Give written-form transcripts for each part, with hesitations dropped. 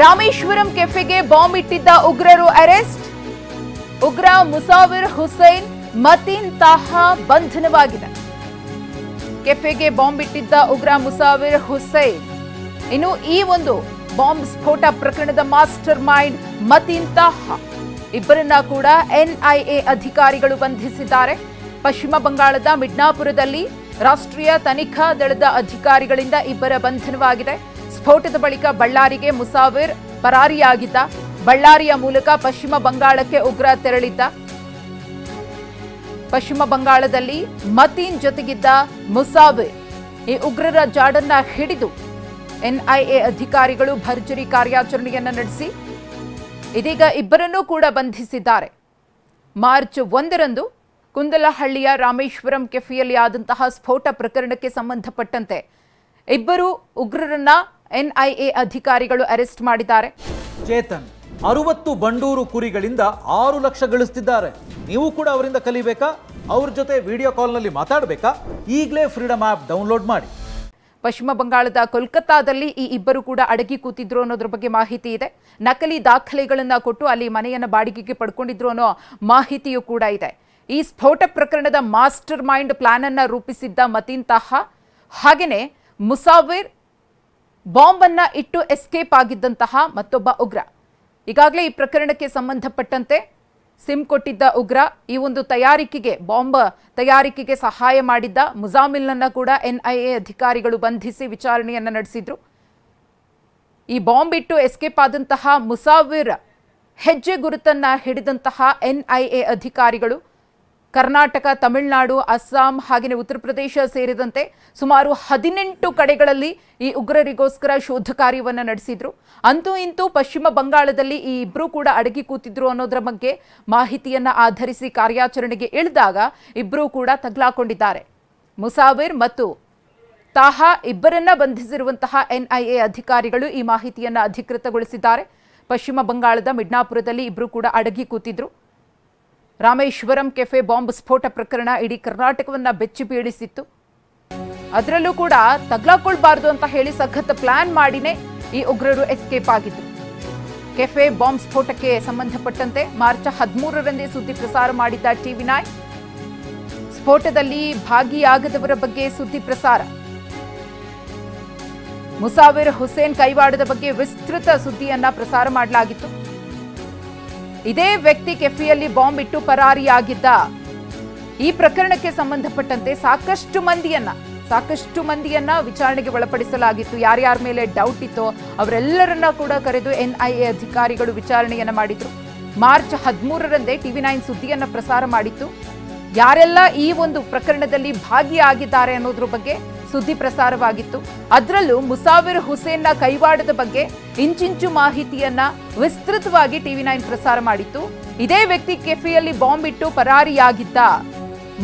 Rameswaram ಕೆಫೆಗೆ bomb ಇಟ್ಟಿದ್ದ ಉಗ್ರರು arrest. ಉಗ್ರ ಮುಸಾವಿರ್ ಹುಸೇನ್ ಮತೀನ್ ತಾಹಾ ಬಂಧನವಾಗಿದೆ. ಕೆಫೆಗೆ ಬಾಂಬ್ ಇಟ್ಟಿದ್ದ ಉಗ್ರ ಮುಸಾವಿರ್ ಹುಸೇನ್. ಇನ್ನು ಈ ಒಂದು ಬಾಂಬ್ ಸ್ಫೋಟ ಪ್ರಕರಣದ ಮಾಸ್ಟರ್ ಮೈಂಡ್ ಮತೀನ್ ತಾಹಾ ಇಬ್ಬರನ್ನ ಕೂಡ ಎನ್ಐಎ ಅಧಿಕಾರಿಗಳು ಬಂಧಿಸಿದ್ದಾರೆ. ಪಶ್ಚಿಮ ಬಂಗಾಳದ ಮಿಡ್ನಾಪುರದಲ್ಲಿ ರಾಷ್ಟ್ರೀಯ ತನಿಖಾ ದಳದ ಅಧಿಕಾರಿಗಳಿಂದ ಇಬ್ಬರ ಬಂಧನವಾಗಿದೆ. ಸ್ಫೋಟದ ಬಳಿಕ ಬಳ್ಳಾರಿಗೆ ಮುಸಾವಿರ್ ಪರಾರಿಯಾಗಿದ್ದ. ಬಳ್ಳಾರಿಯ ಮೂಲಕ ಪಶ್ಚಿಮ ಬಂಗಾಳಕ್ಕೆ ಉಗ್ರ ತೆರಳಿದ್ದ. ಪಶ್ಚಿಮ ಬಂಗಾಳದಲ್ಲಿ ಮತೀನ್ ಜೊತೆಗಿದ್ದ ಮುಸಾವಿರ್ ಈ ಉಗ್ರರ ಜಾಡನ್ನ ಹಿಡಿದು ಎನ್ಐಎ ಅಧಿಕಾರಿಗಳು ಭರ್ಜರಿ ಕಾರ್ಯಾಚರಣೆಯನ್ನ ನಡೆಸಿ ಇದೀಗ ಇಬ್ಬರನ್ನೂ ಕೂಡ ಬಂಧಿಸಿದ್ದಾರೆ. ಮಾರ್ಚ್ 1ರಂದು ಕುಂದಲಹಳ್ಳಿಯ ರಾಮೇಶ್ವರಂ ಕೆಫೆಯಲ್ಲಿ ಆದಂತಹ ಸ್ಫೋಟ ಪ್ರಕರಣಕ್ಕೆ ಸಂಬಂಧಪಟ್ಟಂತೆ ಇಬ್ಬರು ಉಗ್ರರನ್ನ ಎನ್ಐಎ ಅಧಿಕಾರಿಗಳು ಅರೆಸ್ಟ್ ಮಾಡಿದ್ದಾರೆ. ಚೇತನ್ 60 ಬಂಡೂರು ಕುರಿಗಳಿಂದ 6 ಲಕ್ಷ ಗಳಿಸ್ತಿದ್ದಾರೆ. ನೀವು ಕೂಡ ಅವರಿಂದ ಕಲಿಬೇಕಾ? ಅವ್ರ ಜೊತೆ ವಿಡಿಯೋ ಕಾಲ್ನಲ್ಲಿ ಮಾತಾಡಬೇಕಾ? ಈಗಲೇ ಫ್ರೀಡಮ್ ಆ್ಯಪ್ ಡೌನ್ಲೋಡ್ ಮಾಡಿ. ಪಶ್ಚಿಮ ಬಂಗಾಳದ ಕೋಲ್ಕತ್ತಾದಲ್ಲಿ ಈ ಇಬ್ಬರು ಕೂಡ ಅಡಗಿ ಕೂತಿದ್ರು ಅನ್ನೋದ್ರ ಬಗ್ಗೆ ಮಾಹಿತಿ ಇದೆ. ನಕಲಿ ದಾಖಲೆಗಳನ್ನ ಕೊಟ್ಟು ಅಲ್ಲಿ ಮನೆಯನ್ನ ಬಾಡಿಗೆಗೆ ಪಡ್ಕೊಂಡಿದ್ರು ಅನ್ನೋ ಮಾಹಿತಿಯೂ ಕೂಡ ಇದೆ. ಈ ಸ್ಫೋಟ ಪ್ರಕರಣದ ಮಾಸ್ಟರ್ ಮೈಂಡ್ ಪ್ಲಾನ್ ಅನ್ನ ರೂಪಿಸಿದ್ದ ಮತೀನ್ ತಾಹಾ ಹಾಗೆಯೇ ಮುಸಾವಿರ್ ಬಾಂಬ್ ಅನ್ನ ಇಟ್ಟು ಎಸ್ಕೇಪ್ ಆಗಿದ್ದಂತಹ ಮತ್ತೊಬ್ಬ ಉಗ್ರ. ಈಗಾಗಲೇ ಈ ಪ್ರಕರಣಕ್ಕೆ ಸಂಬಂಧಪಟ್ಟಂತೆ ಸಿಮ್ ಕೊಟ್ಟಿದ್ದ ಉಗ್ರ ಈ ಒಂದು ತಯಾರಿಕೆಗೆ ಬಾಂಬ್ ತಯಾರಿಕೆಗೆ ಸಹಾಯ ಮಾಡಿದ್ದ ಮುಜಾಮಿಲ್ನನ್ನ ಕೂಡ ಎನ್ಐಎ ಅಧಿಕಾರಿಗಳು ಬಂಧಿಸಿ ವಿಚಾರಣೆಯನ್ನ ನಡೆಸಿದ್ರು. ಈ ಬಾಂಬ್ ಇಟ್ಟು ಎಸ್ಕೇಪ್ ಆದಂತಹ ಮುಸಾವಿರ್ ಹೆಜ್ಜೆ ಗುರುತನ್ನ ಹಿಡಿದಂತಹ ಎನ್ಐಎ ಅಧಿಕಾರಿಗಳು ಕರ್ನಾಟಕ, ತಮಿಳುನಾಡು, ಅಸ್ಸಾಂ ಹಾಗೆಯೇ ಉತ್ತರ ಪ್ರದೇಶ ಸೇರಿದಂತೆ ಸುಮಾರು 18 ಕಡೆಗಳಲ್ಲಿ ಈ ಉಗ್ರರಿಗೋಸ್ಕರ ಶೋಧ ಕಾರ್ಯವನ್ನು ನಡೆಸಿದ್ರು. ಅಂತೂ ಇಂತೂ ಪಶ್ಚಿಮ ಬಂಗಾಳದಲ್ಲಿ ಈ ಇಬ್ಬರು ಕೂಡ ಅಡಗಿ ಕೂತಿದ್ರು ಅನ್ನೋದರ ಬಗ್ಗೆ ಮಾಹಿತಿಯನ್ನ ಆಧರಿಸಿ ಕಾರ್ಯಾಚರಣೆಗೆ ಇಳಿದಾಗ ಇಬ್ಬರೂ ಕೂಡ ತಗ್ಲಾಕೊಂಡಿದ್ದಾರೆ. ಮುಸಾವಿರ್ ಮತ್ತು ತಾಹಾ ಇಬ್ಬರನ್ನ ಬಂಧಿಸಿರುವಂತಹ ಎನ್ಐಎ ಅಧಿಕಾರಿಗಳು ಈ ಮಾಹಿತಿಯನ್ನ ಅಧಿಕೃತಗೊಳಿಸಿದ್ದಾರೆ. ಪಶ್ಚಿಮ ಬಂಗಾಳದ ಮಿಡ್ನಾಪುರದಲ್ಲಿ ಇಬ್ಬರು ಕೂಡ ಅಡಗಿ ಕೂತಿದ್ರು. ರಾಮೇಶ್ವರಂ ಕೆಫೆ ಬಾಂಬ್ ಸ್ಫೋಟ ಪ್ರಕರಣ ಇಡೀ ಕರ್ನಾಟಕವನ್ನ ಬೆಚ್ಚಿ ಬೀಳಿಸಿತ್ತು. ಅದರಲ್ಲೂ ಕೂಡ ತಗ್ಲಾಕೊಳ್ಬಾರ್ದು ಅಂತ ಹೇಳಿ ಸಖತ್ ಪ್ಲಾನ್ ಮಾಡಿನೇ ಈ ಉಗ್ರರು ಎಸ್ಕೇಪ್ ಆಗಿದ್ರು. ಕೆಫೆ ಬಾಂಬ್ ಸ್ಫೋಟಕ್ಕೆ ಸಂಬಂಧಪಟ್ಟಂತೆ ಮಾರ್ಚ್ 13ರಂದೇ ಸುದ್ದಿ ಪ್ರಸಾರ ಮಾಡಿದ್ದ TV9 ಸ್ಫೋಟದಲ್ಲಿ ಭಾಗಿಯಾಗದವರ ಬಗ್ಗೆ ಸುದ್ದಿ ಪ್ರಸಾರ. ಮುಸಾವಿರ್ ಹುಸೇನ್ ಕೈವಾಡದ ಬಗ್ಗೆ ವಿಸ್ತೃತ ಸುದ್ದಿಯನ್ನ ಪ್ರಸಾರ ಮಾಡಲಾಗಿತ್ತು. ಇದೇ ವ್ಯಕ್ತಿ ಕೆಫೆಯಲ್ಲಿ ಬಾಂಬ್ ಇಟ್ಟು ಪರಾರಿಯಾಗಿದ್ದ. ಈ ಪ್ರಕರಣಕ್ಕೆ ಸಂಬಂಧಪಟ್ಟಂತೆ ಸಾಕಷ್ಟು ಮಂದಿಯನ್ನ ವಿಚಾರಣೆಗೆ ಒಳಪಡಿಸಲಾಗಿತ್ತು. ಯಾರ್ಯಾರ ಮೇಲೆ ಡೌಟ್ ಇತ್ತೋ ಅವರೆಲ್ಲರನ್ನ ಕೂಡ ಕರೆದು ಎನ್ಐಎ ಅಧಿಕಾರಿಗಳು ವಿಚಾರಣೆಯನ್ನ ಮಾಡಿದ್ರು. ಮಾರ್ಚ್ 13ರಂದೇ TV9 ಸುದ್ದಿಯನ್ನ ಪ್ರಸಾರ ಮಾಡಿತ್ತು. ಯಾರೆಲ್ಲ ಈ ಒಂದು ಪ್ರಕರಣದಲ್ಲಿ ಭಾಗಿಯಾಗಿದ್ದಾರೆ ಅನ್ನೋದ್ರ ಬಗ್ಗೆ ಸುದ್ದಿ ಪ್ರಸಾರವಾಗಿತ್ತು. ಅದರಲ್ಲೂ ಮುಸಾವಿರ್ ಹುಸೇನ್ನ ಕೈವಾಡದ ಬಗ್ಗೆ ಇಂಚಿಂಚು ಮಾಹಿತಿಯನ್ನ ವಿಸ್ತೃತವಾಗಿ TV9 ಪ್ರಸಾರ ಮಾಡಿತ್ತು. ಇದೇ ವ್ಯಕ್ತಿ ಕೆಫೆಯಲ್ಲಿ ಬಾಂಬ್ ಇಟ್ಟು ಪರಾರಿಯಾಗಿದ್ದ.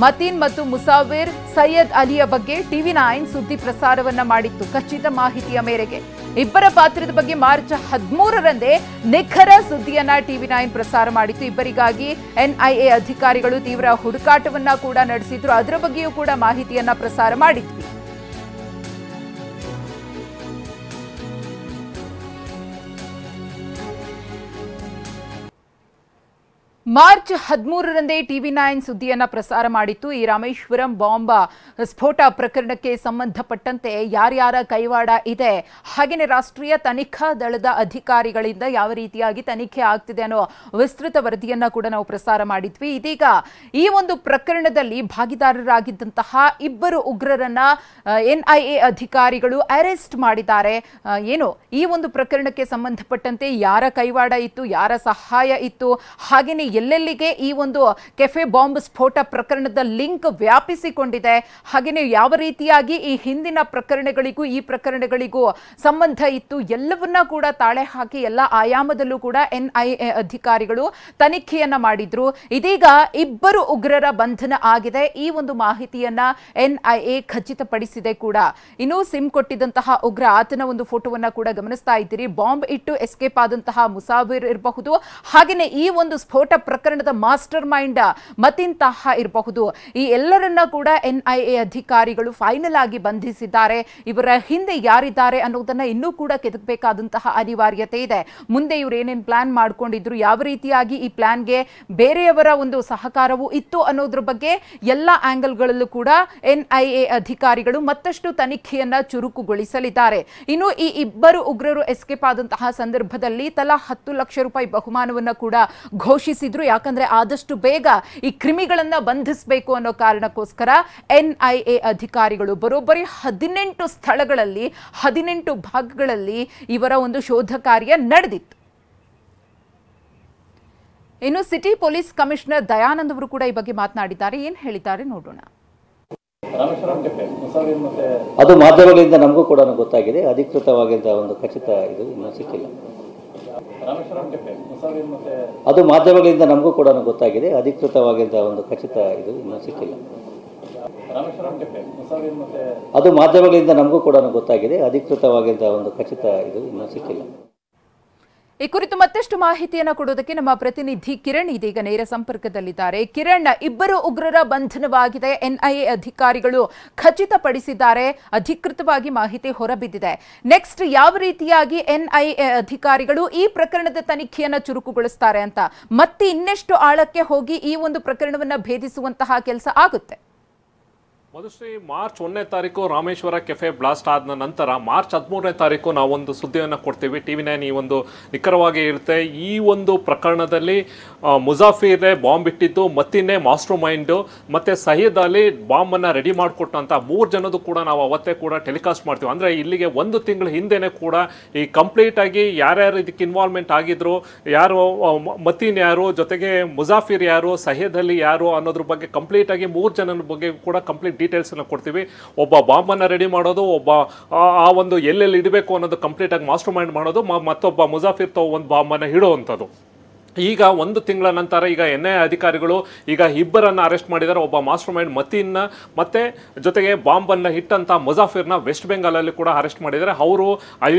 ಮತೀನ್ ಮತ್ತು ಮುಸಾವಿರ್ ಸೈಯದ್ ಅಲಿಯ ಬಗ್ಗೆ TV9 ಸುದ್ದಿ ಪ್ರಸಾರವನ್ನ ಮಾಡಿತ್ತು. ಖಚಿತ ಮಾಹಿತಿಯ ಮೇರೆಗೆ ಇಬ್ಬರ ಪಾತ್ರದ ಬಗ್ಗೆ ಮಾರ್ಚ್ 13ರಂದೇ ನಿಖರ ಸುದ್ದಿಯನ್ನ TV9 ಪ್ರಸಾರ ಮಾಡಿತ್ತು. ಇಬ್ಬರಿಗಾಗಿ ಎನ್ಐಎ ಅಧಿಕಾರಿಗಳು ತೀವ್ರ ಹುಡುಕಾಟವನ್ನ ಕೂಡ ನಡೆಸಿದ್ರು. ಅದರ ಬಗ್ಗೆಯೂ ಕೂಡ ಮಾಹಿತಿಯನ್ನ ಪ್ರಸಾರ ಮಾಡಿದ್ವಿ. ಮಾರ್ಚ್ 13ರಂದೇ TV9 ಸುದ್ದಿಯನ್ನ ಪ್ರಸಾರ ಮಾಡಿತ್ತು. ಈ ರಾಮೇಶ್ವರಂ ಬಾಂಬ್ ಸ್ಫೋಟ ಪ್ರಕರಣಕ್ಕೆ ಸಂಬಂಧಪಟ್ಟಂತೆ ಯಾರ್ಯಾರ ಕೈವಾಡ ಇದೆ, ಹಾಗೆಯೇ ರಾಷ್ಟ್ರೀಯ ತನಿಖಾ ದಳದ ಅಧಿಕಾರಿಗಳಿಂದ ಯಾವ ರೀತಿಯಾಗಿ ತನಿಖೆ ಆಗ್ತಿದೆ ಅನ್ನೋ ವಿಸ್ತೃತ ವರದಿಯನ್ನ ಕೂಡ ನಾವು ಪ್ರಸಾರ ಮಾಡಿದ್ವಿ. ಇದೀಗ ಈ ಒಂದು ಪ್ರಕರಣದಲ್ಲಿ ಭಾಗಿದಾರರಾಗಿದ್ದಂತಹ ಇಬ್ಬರು ಉಗ್ರರನ್ನ ಎನ್ಐಎ ಅಧಿಕಾರಿಗಳು ಅರೆಸ್ಟ್ ಮಾಡಿದ್ದಾರೆ. ಈ ಒಂದು ಪ್ರಕರಣಕ್ಕೆ ಸಂಬಂಧಪಟ್ಟಂತೆ ಯಾರ ಕೈವಾಡ ಇತ್ತು, ಯಾರ ಸಹಾಯ ಇತ್ತು, ಹಾಗೆಯೇ ಎಲ್ಲೆಲ್ಲಿಗೆ ಈ ಒಂದು ಕೆಫೆ ಬಾಂಬ್ ಸ್ಫೋಟ ಪ್ರಕರಣದ ಲಿಂಕ್ ವ್ಯಾಪಿಸಿಕೊಂಡಿದೆ, ಹಾಗೆಯೇ ಯಾವ ರೀತಿಯಾಗಿ ಈ ಹಿಂದಿನ ಪ್ರಕರಣಗಳಿಗೂ ಈ ಪ್ರಕರಣಗಳಿಗೂ ಸಂಬಂಧ ಇತ್ತು, ಎಲ್ಲವನ್ನ ಕೂಡ ತಾಳೆ ಹಾಕಿ ಎಲ್ಲ ಆಯಾಮದಲ್ಲೂ ಕೂಡ ಎನ್ಐಎ ಅಧಿಕಾರಿಗಳು ತನಿಖೆಯನ್ನ ಮಾಡಿದ್ರು. ಇದೀಗ ಇಬ್ಬರು ಉಗ್ರರ ಬಂಧನ ಆಗಿದೆ. ಈ ಒಂದು ಮಾಹಿತಿಯನ್ನ ಎನ್ಐಎ ಖಚಿತಪಡಿಸಿದೆ ಕೂಡ. ಇನ್ನು ಸಿಮ್ ಕೊಟ್ಟಿದ್ದಂತಹ ಉಗ್ರ ಆತನ ಒಂದು ಫೋಟೋವನ್ನ ಕೂಡ ಗಮನಿಸ್ತಾ ಇದ್ದೀರಿ. ಬಾಂಬ್ ಇಟ್ಟು ಎಸ್ಕೇಪ್ ಆದಂತಹ ಮುಸಾವಿರ್ ಇರಬಹುದು, ಹಾಗೆಯೇ ಈ ಒಂದು ಸ್ಫೋಟ ಪ್ರಕರಣದ ಮಾಸ್ಟರ್ ಮೈಂಡ್ ಮತಿನ್ ತಾಹಾ ಇರಬಹುದು. ಈ ಎಲ್ಲರನ್ನ ಕೂಡ NIA ಅಧಿಕಾರಿಗಳು ಫೈನಲ್ ಆಗಿ ಬಂಧಿಸಿದ್ದಾರೆ. ಇವರ ಹಿಂದೆ ಯಾರಿದ್ದಾರೆ ಅನ್ನೋದನ್ನ ಇನ್ನೂ ಕೂಡ ಕೆದಕಬೇಕಾದಂತಹ ಅನಿವಾರ್ಯತೆ ಇದೆ. ಮುಂದೆ ಇವರು ಏನೇನು ಪ್ಲಾನ್ ಮಾಡ್ಕೊಂಡಿದ್ರು, ಯಾವ ರೀತಿಯಾಗಿ ಈ ಪ್ಲಾನ್ಗೆ ಬೇರೆಯವರ ಒಂದು ಸಹಕಾರವೂ ಇತ್ತು ಅನ್ನೋದ್ರ ಬಗ್ಗೆ ಎಲ್ಲ ಆಂಗಲ್ಗಳಲ್ಲೂ ಕೂಡ NIA ಅಧಿಕಾರಿಗಳು ಮತ್ತಷ್ಟು ತನಿಖೆಯನ್ನ ಚುರುಕುಗೊಳಿಸಲಿದ್ದಾರೆ. ಇನ್ನು ಈ ಇಬ್ಬರು ಉಗ್ರರು ಎಸ್ಕೇಪ್ ಆದಂತಹ ಸಂದರ್ಭದಲ್ಲಿ ತಲಾ 10 ಲಕ್ಷ ರೂಪಾಯಿ ಬಹುಮಾನವನ್ನ ಕೂಡ ಘೋಷಿಸಿದ್ರು. ಯಾಕಂದ್ರೆ ಆದಷ್ಟು ಬೇಗ ಈ ಕ್ರಿಮಿಗಳನ್ನ ಬಂಧಿಸಬೇಕು ಅನ್ನೋ ಕಾರಣಕ್ಕೋಸ್ಕರ NIA ಅಧಿಕಾರಿಗಳು ಬರೋಬ್ಬರಿ 18 ಸ್ಥಳಗಳಲ್ಲಿ 18 ಭಾಗಗಳಲ್ಲಿ ಇವರ ಒಂದು ಶೋಧ ಕಾರ್ಯ ನಡೆದಿತ್ತು. ಇನ್ನು ಸಿಟಿ ಪೊಲೀಸ್ ಕಮಿಷನರ್ ದಯಾನಂದ್ ಅವರು ಕೂಡ ಈ ಬಗ್ಗೆ ಮಾತನಾಡಿದ್ದಾರೆ. ಏನ್ ಹೇಳಿದ್ದಾರೆ ನೋಡೋಣ. ಅದು ಮಾಧ್ಯಮಗಳಿಂದ ನಮಗೂ ಕೂಡ ಗೊತ್ತಾಗಿದೆ. ಅಧಿಕೃತವಾಗಿದ್ದ ಒಂದು ಖಚಿತ ಇದು ಇನ್ನೂ ಸಿಕ್ಕಿಲ್ಲ. ಅದು ಮಾಧ್ಯಮಗಳಿಂದ ನಮಗೂ ಕೂಡ ಗೊತ್ತಾಗಿದೆ. ಅಧಿಕೃತವಾಗಿದ್ದ ಒಂದು ಖಚಿತ ಇದು ಇನ್ನೂ ಸಿಕ್ಕಿಲ್ಲ. ಅದು ಮಾಧ್ಯಮಗಳಿಂದ ನಮಗೂ ಕೂಡ ಗೊತ್ತಾಗಿದೆ. ಅಧಿಕೃತವಾಗಿದ್ದ ಒಂದು ಖಚಿತ ಇದು ಇನ್ನೂ ಸಿಕ್ಕಿಲ್ಲ. ಈ ಕುರಿತು ಮತ್ತಷ್ಟು ಮಾಹಿತಿಯನ್ನು ಕೊಡೋದಕ್ಕೆ ನಮ್ಮ ಪ್ರತಿನಿಧಿ ಕಿರಣ್ ಇದೀಗ ನೇರ ಸಂಪರ್ಕದಲ್ಲಿದ್ದಾರೆ. ಕಿರಣ್, ಇಬ್ಬರು ಉಗ್ರರ ಬಂಧನವಾಗಿದೆ, NIA ಅಧಿಕಾರಿಗಳು ಖಚಿತಪಡಿಸಿದ್ದಾರೆ, ಅಧಿಕೃತವಾಗಿ ಮಾಹಿತಿ ಹೊರಬಿದ್ದಿದೆ. ನೆಕ್ಸ್ಟ್ ಯಾವ ರೀತಿಯಾಗಿ NIA ಅಧಿಕಾರಿಗಳು ಈ ಪ್ರಕರಣದ ತನಿಖೆಯನ್ನು ಚುರುಕುಗೊಳಿಸ್ತಾರೆ ಅಂತ, ಮತ್ತೆ ಇನ್ನೆಷ್ಟು ಆಳಕ್ಕೆ ಹೋಗಿ ಈ ಒಂದು ಪ್ರಕರಣವನ್ನು ಭೇದಿಸುವಂತಹ ಕೆಲಸ ಆಗುತ್ತೆ? ಮಧುಶ್ರೀ, ಮಾರ್ಚ್ 1ನೇ ತಾರೀಕು ರಾಮೇಶ್ವರ ಕೆಫೆ ಬ್ಲಾಸ್ಟ್ ಆದ ನಂತರ ಮಾರ್ಚ್ 13ನೇ ತಾರೀಕು ನಾವೊಂದು ಸುದ್ದಿಯನ್ನು ಕೊಡ್ತೀವಿ. TV9 ಈ ಒಂದು ನಿಖರವಾಗಿ ಇರುತ್ತೆ. ಈ ಒಂದು ಪ್ರಕರಣದಲ್ಲಿ ಮುಜಾಫಿರ್ನೇ ಬಾಂಬ್ ಇಟ್ಟಿದ್ದು, ಮತ್ತಿನ್ನೇ ಮಾಸ್ಟರ್ ಮೈಂಡು, ಮತ್ತು ಸಹೀದ್ ಅಲಿ ಬಾಂಬನ್ನು ರೆಡಿ ಮಾಡಿಕೊಟ್ಟಂಥ 3 ಜನದ್ದು ಕೂಡ ನಾವು ಅವತ್ತೇ ಕೂಡ ಟೆಲಿಕಾಸ್ಟ್ ಮಾಡ್ತೀವಿ. ಅಂದರೆ ಇಲ್ಲಿಗೆ 1 ತಿಂಗಳ ಹಿಂದೆನೇ ಕೂಡ ಈ ಕಂಪ್ಲೀಟಾಗಿ ಯಾರ್ಯಾರು ಇದಕ್ಕೆ ಇನ್ವಾಲ್ವ್ಮೆಂಟ್ ಆಗಿದ್ರು, ಯಾರು ಮತೀನ್ ಯಾರು, ಜೊತೆಗೆ ಮುಜಾಫಿರ್ ಯಾರು, ಸಹೀದ್ ಅಲಿ ಯಾರು ಅನ್ನೋದ್ರ ಬಗ್ಗೆ ಕಂಪ್ಲೀಟಾಗಿ 3 ಜನರ ಬಗ್ಗೆ ಕೂಡ ಕಂಪ್ಲೀಟ್ ಡೀಟೇಲ್ಸನ್ನು ಕೊಡ್ತೀವಿ. ಒಬ್ಬ ಬಾಂಬನ್ನು ರೆಡಿ ಮಾಡೋದು, ಒಬ್ಬ ಆ ಒಂದು ಎಲ್ಲೆಲ್ಲಿ ಇಡಬೇಕು ಅನ್ನೋದು ಕಂಪ್ಲೀಟಾಗಿ ಮಾಸ್ಟರ್ ಮೈಂಡ್ ಮಾಡೋದು, ಮತ್ತೊಬ್ಬ ಮುಜಾಫಿರ್ ಒಂದು ಬಾಂಬನ್ನು ಇಡುವಂಥದ್ದು. ಈಗ 1 ತಿಂಗಳ ನಂತರ ಈಗ NIA ಅಧಿಕಾರಿಗಳು ಈಗ ಇಬ್ಬರನ್ನು ಅರೆಸ್ಟ್ ಮಾಡಿದ್ದಾರೆ. ಒಬ್ಬ ಮಾಸ್ಟರ್ ಮೈಂಡ್ ಮತೀನ್ ಮತ್ತು ಜೊತೆಗೆ ಬಾಂಬನ್ನು ಇಟ್ಟಂಥ ಮುಜಾಫಿರ್ನ ವೆಸ್ಟ್ ಬೆಂಗಾಲಲ್ಲಿ ಕೂಡ ಅರೆಸ್ಟ್ ಮಾಡಿದ್ದಾರೆ. ಅವರು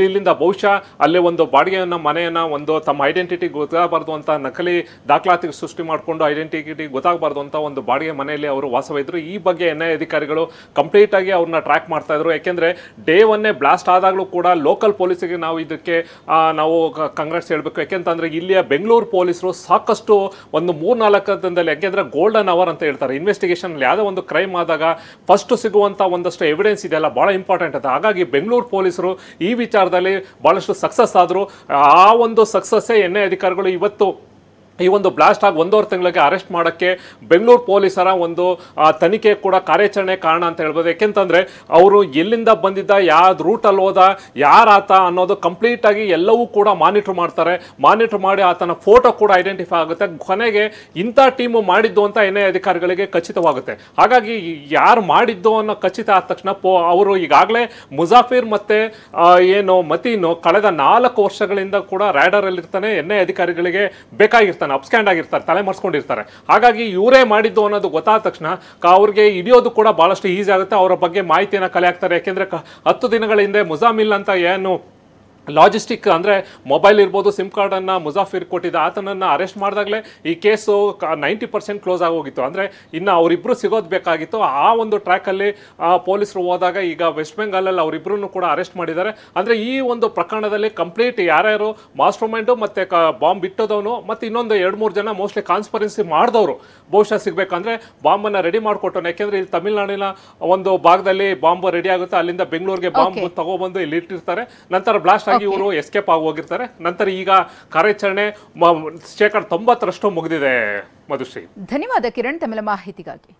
ಇಲ್ಲಿಂದ ಬಹುಶಃ ಅಲ್ಲೇ ಒಂದು ಬಾಡಿಗೆಯನ್ನು ಮನೆಯನ್ನು ಒಂದು ತಮ್ಮ ಐಡೆಂಟಿಟಿ ಗೊತ್ತಾಗಬಾರ್ದು ಅಂತ ನಕಲಿ ದಾಖಲಾತಿ ಸೃಷ್ಟಿ ಮಾಡಿಕೊಂಡು ಐಡೆಂಟಿಟಿ ಗೊತ್ತಾಗಬಾರ್ದು ಅಂತ ಒಂದು ಬಾಡಿಗೆ ಮನೆಯಲ್ಲಿ ಅವರು ವಾಸವಿದ್ದರು. ಈ ಬಗ್ಗೆ NIA ಅಧಿಕಾರಿಗಳು ಕಂಪ್ಲೀಟಾಗಿ ಅವ್ರನ್ನ ಟ್ರ್ಯಾಕ್ ಮಾಡ್ತಾಯಿದ್ರು. ಯಾಕೆಂದರೆ ಡೇ 1ನೇ ಬ್ಲಾಸ್ಟ್ ಆದಾಗಲೂ ಕೂಡ ಲೋಕಲ್ ಪೊಲೀಸಿಗೆ ನಾವು ಇದಕ್ಕೆ ನಾವು ಕಂಗ್ರಾಟ್ಸ್ ಹೇಳಬೇಕು. ಯಾಕೆಂತಂದರೆ ಇಲ್ಲಿಯ ಬೆಂಗಳೂರು ಪೊಲೀಸರು ಸಾಕಷ್ಟು ಒಂದು 3-4 ದಿನದಲ್ಲಿ, ಯಾಕೆಂದ್ರೆ ಗೋಲ್ಡನ್ ಅವರ್ ಅಂತ ಹೇಳ್ತಾರೆ, ಇನ್ವೆಸ್ಟಿಗೇಷನ್ ಯಾವುದೋ ಒಂದು ಕ್ರೈಮ್ ಆದಾಗ ಫಸ್ಟ್ ಸಿಗುವಂಥ ಒಂದಷ್ಟು ಎವಿಡೆನ್ಸ್ ಇದೆಯಲ್ಲ ಭಾಳ ಇಂಪಾರ್ಟೆಂಟ್ ಅಂತ. ಹಾಗಾಗಿ ಬೆಂಗಳೂರು ಪೊಲೀಸರು ಈ ವಿಚಾರದಲ್ಲಿ ಭಾಳಷ್ಟು ಸಕ್ಸಸ್ ಆದರು. ಆ ಒಂದು ಸಕ್ಸಸ್ಸೇ NIA ಅಧಿಕಾರಿಗಳು ಇವತ್ತು ಈ ಒಂದು ಬ್ಲಾಸ್ಟ್ ಆಗಿ 1.5 ತಿಂಗಳಿಗೆ ಅರೆಸ್ಟ್ ಮಾಡೋಕ್ಕೆ ಬೆಂಗಳೂರು ಪೊಲೀಸರ ಒಂದು ತನಿಖೆ ಕೂಡ ಕಾರ್ಯಾಚರಣೆ ಕಾರಣ ಅಂತ ಹೇಳ್ಬೋದು. ಯಾಕೆಂತಂದರೆ ಅವರು ಎಲ್ಲಿಂದ ಬಂದಿದ್ದ, ಯಾವ ರೂಟಲ್ಲಿ ಹೋದ, ಯಾರಾತ ಅನ್ನೋದು ಕಂಪ್ಲೀಟಾಗಿ ಎಲ್ಲವೂ ಕೂಡ ಮಾನಿಟ್ರ್ ಮಾಡ್ತಾರೆ. ಮಾನಿಟ್ರ್ ಮಾಡಿ ಆತನ ಫೋಟೋ ಕೂಡ ಐಡೆಂಟಿಫೈ ಆಗುತ್ತೆ. ಕೊನೆಗೆ ಇಂಥ ಟೀಮು ಮಾಡಿದ್ದು ಅಂತ NIA ಅಧಿಕಾರಿಗಳಿಗೆ ಖಚಿತವಾಗುತ್ತೆ. ಹಾಗಾಗಿ ಯಾರು ಮಾಡಿದ್ದು ಅನ್ನೋ ಖಚಿತ ಆದ ತಕ್ಷಣ ಅವರು ಈಗಾಗಲೇ ಮುಜಾಫಿರ್ ಮತ್ತು ಏನು ಮತೀನು ಕಳೆದ 4 ವರ್ಷಗಳಿಂದ ಕೂಡ ರ್ಯಾಡರಲ್ಲಿರ್ತಾನೆ. NIA ಅಧಿಕಾರಿಗಳಿಗೆ ಬೇಕಾಗಿರ್ತಾನೆ, ಅಪ್ಸ್ಕ್ಯಾಂಡ್ ಆಗಿರ್ತಾರೆ, ತಲೆ ಮರೆಸ್ಕೊಂಡಿರ್ತಾರೆ. ಹಾಗಾಗಿ ಇವರೇ ಮಾಡಿದ್ದು ಅನ್ನೋದು ಗೊತ್ತಾದ ತಕ್ಷಣ ಅವ್ರಿಗೆ ಹಿಡಿಯೋದು ಕೂಡ ಭಾಳಷ್ಟು ಈಸಿ ಆಗುತ್ತೆ. ಅವರ ಬಗ್ಗೆ ಮಾಹಿತಿಯನ್ನು ಕಲೆ ಹಾಕ್ತಾರೆ. ಯಾಕೆಂದರೆ 10 ದಿನಗಳ ಹಿಂದೆ ಮುಜಾಮಿಲ್ ಅಂತ ಏನು ಲಾಜಿಸ್ಟಿಕ್ ಅಂದರೆ ಮೊಬೈಲ್ ಇರ್ಬೋದು, ಸಿಮ್ ಕಾರ್ಡನ್ನು ಮುಜಾಫಿರ್ ಕೊಟ್ಟಿದ್ದ ಆತನನ್ನು ಅರೆಸ್ಟ್ ಮಾಡಿದಾಗಲೇ ಈ ಕೇಸು 90% ಕ್ಲೋಸ್ ಆಗೋಗಿತ್ತು. ಅಂದರೆ ಇನ್ನು ಅವರಿಬ್ಬರು ಸಿಗೋದು ಬೇಕಾಗಿತ್ತು. ಆ ಒಂದು ಟ್ರ್ಯಾಕಲ್ಲಿ ಪೊಲೀಸರು ಹೋದಾಗ ಈಗ ವೆಸ್ಟ್ ಬೆಂಗಾಲಲ್ಲಿ ಅವರಿಬ್ಬರನ್ನು ಕೂಡ ಅರೆಸ್ಟ್ ಮಾಡಿದ್ದಾರೆ. ಅಂದರೆ ಈ ಒಂದು ಪ್ರಕರಣದಲ್ಲಿ ಕಂಪ್ಲೀಟ್ ಯಾರ್ಯಾರು ಮಾಸ್ಟರ್ ಮೈಂಡು ಮತ್ತು ಬಾಂಬ್ ಇಟ್ಟೋದವನು ಮತ್ತು ಇನ್ನೊಂದು 2-3 ಜನ ಮೋಸ್ಟ್ಲಿ ಕಾನ್ಸ್ಪರೆನ್ಸಿ ಮಾಡಿದವರು ಬಹುಶಃ ಸಿಗಬೇಕಂದ್ರೆ ಬಾಂಬನ್ನು ರೆಡಿ ಮಾಡಿಕೊಟ್ಟನು. ಯಾಕೆಂದರೆ ಇಲ್ಲಿ ತಮಿಳುನಾಡಿನ ಒಂದು ಭಾಗದಲ್ಲಿ ಬಾಂಬ್ ರೆಡಿ ಆಗುತ್ತೆ, ಅಲ್ಲಿಂದ ಬೆಂಗಳೂರಿಗೆ ಬಾಂಬ್ ತಗೊಬಂದು ಇಲ್ಲಿ ಇಟ್ಟಿರ್ತಾರೆ. ನಂತರ ಬ್ಲಾಸ್ಟ್ ಇವರು ಎಸ್ಕೇಪ್ ಆಗಿ ಹೋಗಿರ್ತಾರೆ. ನಂತರ ಈಗ ಕಾರ್ಯಾಚರಣೆ 90% ಮುಗಿದಿದೆ. ಮಧುಶ್ರೀ, ಧನ್ಯವಾದ ಕಿರಣ್ ತಮ್ಮ ಮಾಹಿತಿಗಾಗಿ.